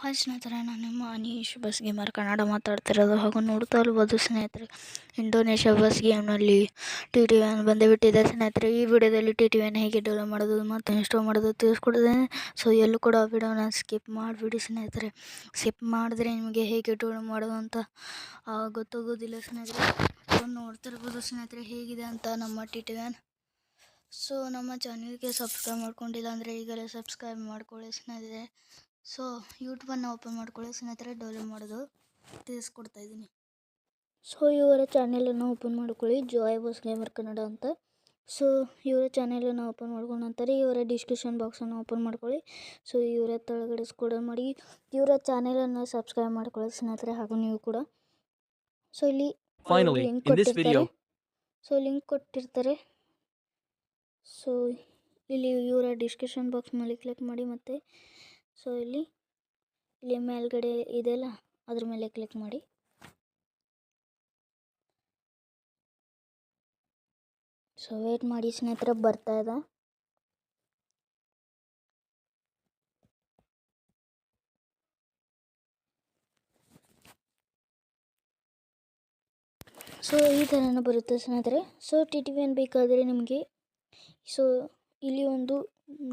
Hi ಸ್ನೇಹಿತರೆ, ನಾನು ನಿಮ್ಮ ಅನೀಶ್ ಬಸ್ ಗೇಮರ್ ಕನ್ನಡ ಮಾತಾಡ್ತಿರೋದು. ಹಾಗೂ ನೋಡ್ತಾ ಇರ್ಬೋದು ಸ್ನೇಹಿತರೆ, ಇಂಡೋನೇಷ್ಯಾ ಬಸ್ ಗೇಮ್ನಲ್ಲಿ TT1 ಬಂದೇ ಬಿಟ್ಟಿದೆ ಸ್ನೇಹಿತರೆ. ಈ ವಿಡಿಯೋದಲ್ಲಿ TT1 ಹೇಗೆ ಡೌನ್ಲೋಡ್ ಮಾಡೋದು ಮತ್ತು ಇನ್ಸ್ಟಾಲ್ ಮಾಡೋದು ತಿಳಿಸ್ಕೊಡ್ತೇನೆ. ಸೊ ಎಲ್ಲೂ ಕೂಡ ವಿಡಿಯೋನ ಸ್ಕಿಪ್ ಮಾಡಿಬಿಡಿ ಸ್ನೇಹಿತರೆ. ಸ್ಕಿಪ್ ಮಾಡಿದ್ರೆ ನಿಮಗೆ ಹೇಗೆ ಡೌನ್ಲೋಡ್ ಮಾಡೋದು ಅಂತ ಗೊತ್ತಾಗೋದಿಲ್ಲ ಸ್ನೇಹಿತರೆ. ಸೊ ನೋಡ್ತಿರ್ಬೋದು ಸ್ನೇಹಿತರೆ ಹೇಗಿದೆ ಅಂತ ನಮ್ಮ TT1. ಸೊ ನಮ್ಮ ಚಾನಲ್ಗೆ ಸಬ್ಸ್ಕ್ರೈಬ್ ಮಾಡ್ಕೊಂಡಿಲ್ಲ ಅಂದರೆ ಈಗಲೇ ಸಬ್ಸ್ಕ್ರೈಬ್ ಮಾಡ್ಕೊಳ್ಳಿ ಸ್ನೇಹಿತರೆ. ಸೊ ಯೂಟ್ಯೂಬನ್ನು ಓಪನ್ ಮಾಡ್ಕೊಳ್ಳಿ ಸ್ನೇಹಿತರೆ, ಡೌನ್ಲೋಡ್ ಮಾಡೋದು ತಿಳಿಸ್ಕೊಡ್ತಾ ಇದ್ದೀನಿ. ಸೊ ಇವರ ಚಾನೆಲನ್ನು ಓಪನ್ ಮಾಡ್ಕೊಳ್ಳಿ, ಜಾಯ್ ಬಸ್ ಗೇಮರ್ ಕನ್ನಡ ಅಂತ. ಸೊ ಇವರ ಚಾನೆಲನ್ನು ಓಪನ್ ಮಾಡ್ಕೊಂಡ ನಂತರ ಇವರ ಡಿಸ್ಕ್ರಿಪ್ಷನ್ ಬಾಕ್ಸನ್ನು ಓಪನ್ ಮಾಡ್ಕೊಳ್ಳಿ. ಸೊ ಇವರ ಕೆಳಗಡೆ ಸ್ಕ್ರೋಲ್ ಮಾಡಿ ಇವರ ಚಾನೆಲನ್ನು ಸಬ್ಸ್ಕ್ರೈಬ್ ಮಾಡ್ಕೊಳ್ಳಿ ಸ್ನೇಹಿತರೆ. ಹಾಗೂ ನೀವು ಕೂಡ ಸೊ ಇಲ್ಲಿ ಲಿಂಕ್ ಕೊಟ್ಟಿರ್ತಾರೆ. ಸೊ ಲಿಂಕ್ ಕೊಟ್ಟಿರ್ತಾರೆ. ಸೊ ಇಲ್ಲಿ ಇವರ ಡಿಸ್ಕ್ರಿಪ್ಷನ್ ಬಾಕ್ಸ್ ಮೇಲೆ ಕ್ಲಿಕ್ ಮಾಡಿ, ಮತ್ತು ಸೊ ಇಲ್ಲಿ ಮೇಲ್ಗಡೆ ಇದೆಯಲ್ಲ ಅದ್ರ ಮೇಲೆ ಕ್ಲಿಕ್ ಮಾಡಿ. ಸೊ ವೇಟ್ ಮಾಡಿ ಸ್ನೇಹಿತರೆ, ಬರ್ತಾ ಇದೆ. ಸೊ ಈ ಥರನ ಬರುತ್ತೆ ಸ್ನೇಹಿತರೆ. ಸೊ TT1 ಬೇಕಾದರೆ ನಿಮಗೆ ಸೊ ಇಲ್ಲಿ ಒಂದು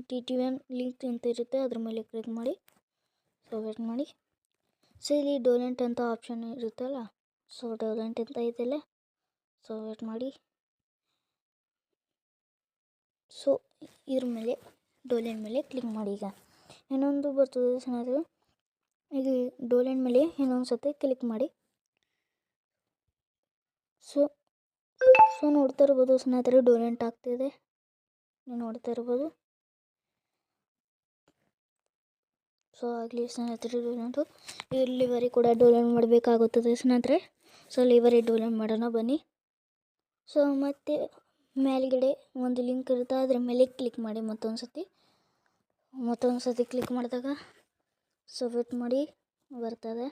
TT1 ಲಿಂಕ್ ಅಂತ ಇರುತ್ತೆ, ಅದ್ರ ಮೇಲೆ ಕ್ಲಿಕ್ ಮಾಡಿ. ಸೊ ವೇಟ್ ಮಾಡಿ. ಸೊ ಇಲ್ಲಿ ಡೌನ್ಲೋಡ್ ಅಂತ ಆಪ್ಷನ್ ಇರುತ್ತಲ್ಲ, ಸೊ ಡೌನ್ಲೋಡ್ ಅಂತ ಇದೆಯಲ್ಲ, ಸೊ ವೇಟ್ ಮಾಡಿ. ಸೊ ಇದ್ರ ಮೇಲೆ ಡೌನ್ಲೋಡ್ ಮೇಲೆ ಕ್ಲಿಕ್ ಮಾಡಿ. ಈಗ ಇನ್ನೊಂದು ಬರ್ತದೆ ಸ್ನೇಹಿತರೆ, ಈಗ ಡೌನ್ಲೋಡ್ ಮೇಲೆ ಇನ್ನೊಂದು ಸತಿ ಕ್ಲಿಕ್ ಮಾಡಿ. ಸೊ ನೋಡ್ತಾ ಇರ್ಬೋದು ಸ್ನೇಹಿತರೆ, ಡೌನ್ಲೋಡ್ ಆಗ್ತಿದೆ, ನೀವು ನೋಡ್ತಾ ಇರ್ಬೋದು. ಸೊ ಆಗಲಿ ಸ್ನೇಹಿತರೆ, ಡೌನ್ಲೋಡು ಇಲ್ಲಿವರೆ ಕೂಡ ಡೌನ್ಲೋಡ್ ಮಾಡಬೇಕಾಗುತ್ತದೆ ಸ್ನೇಹಿತರೆ. ಸೊ ಇಲ್ಲಿವರೆ ಡೌನ್ಲೋಡ್ ಮಾಡೋಣ ಬನ್ನಿ. ಸೊ ಮತ್ತೆ ಮೇಲ್ಗಡೆ ಒಂದು ಲಿಂಕ್ ಇರುತ್ತೆ, ಅದರ ಮೇಲೆ ಕ್ಲಿಕ್ ಮಾಡಿ ಮತ್ತೊಂದು ಸತಿ ಕ್ಲಿಕ್ ಮಾಡಿದಾಗ ಸೊ ವೇಟ್ ಮಾಡಿ, ಬರ್ತದೆ.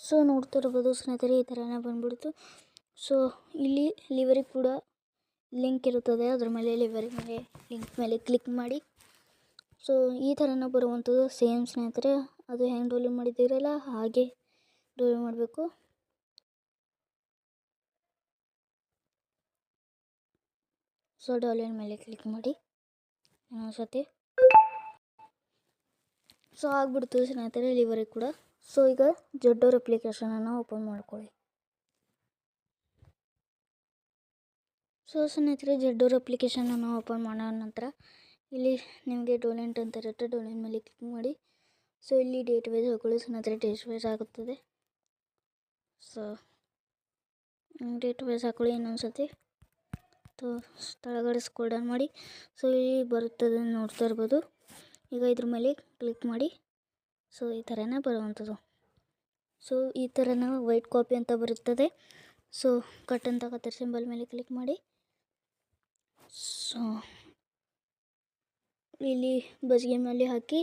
ಸೊ ನೋಡ್ತಿರ್ಬೋದು ಸ್ನೇಹಿತರೆ, ಈ ಥರನೇ ಬಂದ್ಬಿಡ್ತು. ಸೊ ಇಲ್ಲಿವರೆ ಕೂಡ ಲಿಂಕ್ ಇರುತ್ತದೆ, ಅದ್ರ ಮೇಲೆ ಲಿಂಕ್ ಮೇಲೆ ಕ್ಲಿಕ್ ಮಾಡಿ. ಸೊ ಈ ಥರನ ಬರುವಂಥದ್ದು ಸೇಮ್ ಸ್ನೇಹಿತರೆ. ಅದು ಹೆಂಗೆ ಡೌನ್ಲೋಡ್ ಮಾಡಿದ್ದೀರಲ್ಲ ಹಾಗೆ ಡೌನ್ಲೋಡ್ ಮಾಡಬೇಕು. ಸೊ ಡೌನ್ಲೋಡ್ ಮೇಲೆ ಕ್ಲಿಕ್ ಮಾಡಿ ಇನ್ನೊಂದು ಸತಿ. ಸೊ ಆಗ್ಬಿಡ್ತು ಸ್ನೇಹಿತರೆ ಇಲ್ಲಿವರೆಗೆ ಕೂಡ. ಸೊ ಈಗ ಜೊಡ್ಡೋರ್ ಅಪ್ಲಿಕೇಶನನ್ನು ಓಪನ್ ಮಾಡ್ಕೊಳ್ಳಿ. ಸೊ ಸ್ನೇಹಿತರೆ, ಜೊಡ್ಡೋರ್ ಅಪ್ಲಿಕೇಶನನ್ನು ಓಪನ್ ಮಾಡೋ ನಂತರ ಇಲ್ಲಿ ನಿಮಗೆ ಡೌನ್ಲೋಡ್ ಅಂತ ಇರುತ್ತೆ, ಡೌನ್ಲೋಡ್ ಮೇಲೆ ಕ್ಲಿಕ್ ಮಾಡಿ. ಸೊ ಇಲ್ಲಿ ಡೇಟ್ ವೈಸ್ ಹಾಕೊಳ್ಳಿ ಸ್ನೇಹಿತರೆ, ಡೇಟ್ ವೈಸ್ ಆಗುತ್ತದೆ. ಸೊ ಡೇಟ್ ವೈಸ್ ಹಾಕೊಳ್ಳಿ ಇನ್ನೊಂದು ಸತಿ. ಕೆಳಗಡೆ ಸ್ಕ್ರೋಲ್ ಡೌನ್ ಮಾಡಿ. ಸೊ ಇಲ್ಲಿ ಬರುತ್ತದೆ, ನೋಡ್ತಾ ಇರ್ಬೋದು. ಈಗ ಇದ್ರ ಮೇಲೆ ಕ್ಲಿಕ್ ಮಾಡಿ. ಸೊ ಈ ಥರನೇ ಬರುವಂಥದ್ದು. ಸೊ ಈ ಥರನ ವೈಟ್ ಕಾಪಿ ಅಂತ ಬರುತ್ತದೆ. ಸೊ ಕಟ್ ಅಂತ ಕತ್ತರ್ ಸಿಂಬಲ್ ಮೇಲೆ ಕ್ಲಿಕ್ ಮಾಡಿ. ಸೊ ಇಲ್ಲಿ ಬಸ್ ಗೇಮ್ನಲ್ಲಿ ಹಾಕಿ.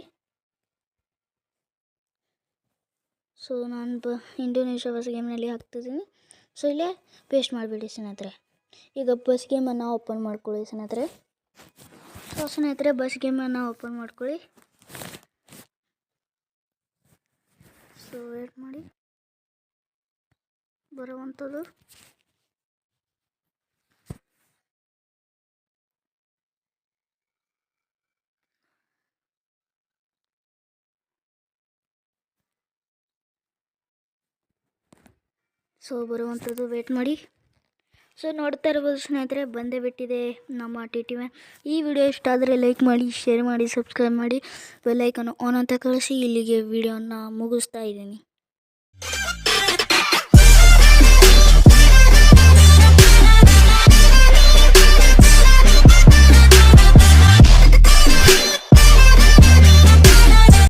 ಸೊ ನಾನು ಇಂಡೋನೇಷ್ಯಾ ಬಸ್ ಗೇಮ್ನಲ್ಲಿ ಹಾಕ್ತಿದ್ದೀನಿ. ಸೊ ಇಲ್ಲೇ ಪೇಸ್ಟ್ ಮಾಡಿಬಿಡಿ ಸ್ನೇಹಿತರೆ. ಈಗ ಬಸ್ ಗೇಮನ್ನು ಓಪನ್ ಮಾಡ್ಕೊಳ್ಳಿ ಸ್ನೇಹಿತರೆ. ಸೊ ಸ್ನೇಹಿತರೆ, ಬಸ್ ಗೇಮನ್ನು ಓಪನ್ ಮಾಡ್ಕೊಳ್ಳಿ. ಸೊ ವೇಟ್ ಮಾಡಿ, ಬರುವಂಥದ್ದು. ಸೊ ಬರುವಂಥದ್ದು ವೇಟ್ ಮಾಡಿ. ಸೊ ನೋಡ್ತಾ ಇರ್ಬೋದು ಸ್ನೇಹಿತರೆ, ಬಂದೇ ಬಿಟ್ಟಿದೆ ನಮ್ಮ TT1. ಈ ವಿಡಿಯೋ ಇಷ್ಟ ಆದರೆ ಲೈಕ್ ಮಾಡಿ, ಶೇರ್ ಮಾಡಿ, ಸಬ್ಸ್ಕ್ರೈಬ್ ಮಾಡಿ, ಬೆಲ್ ಐಕಾನ್ ಆನ್ ಅಂತ ಕಳಿಸಿ. ಇಲ್ಲಿಗೆ ವಿಡಿಯೋನ ಮುಗಿಸ್ತಾ ಇದ್ದೀನಿ.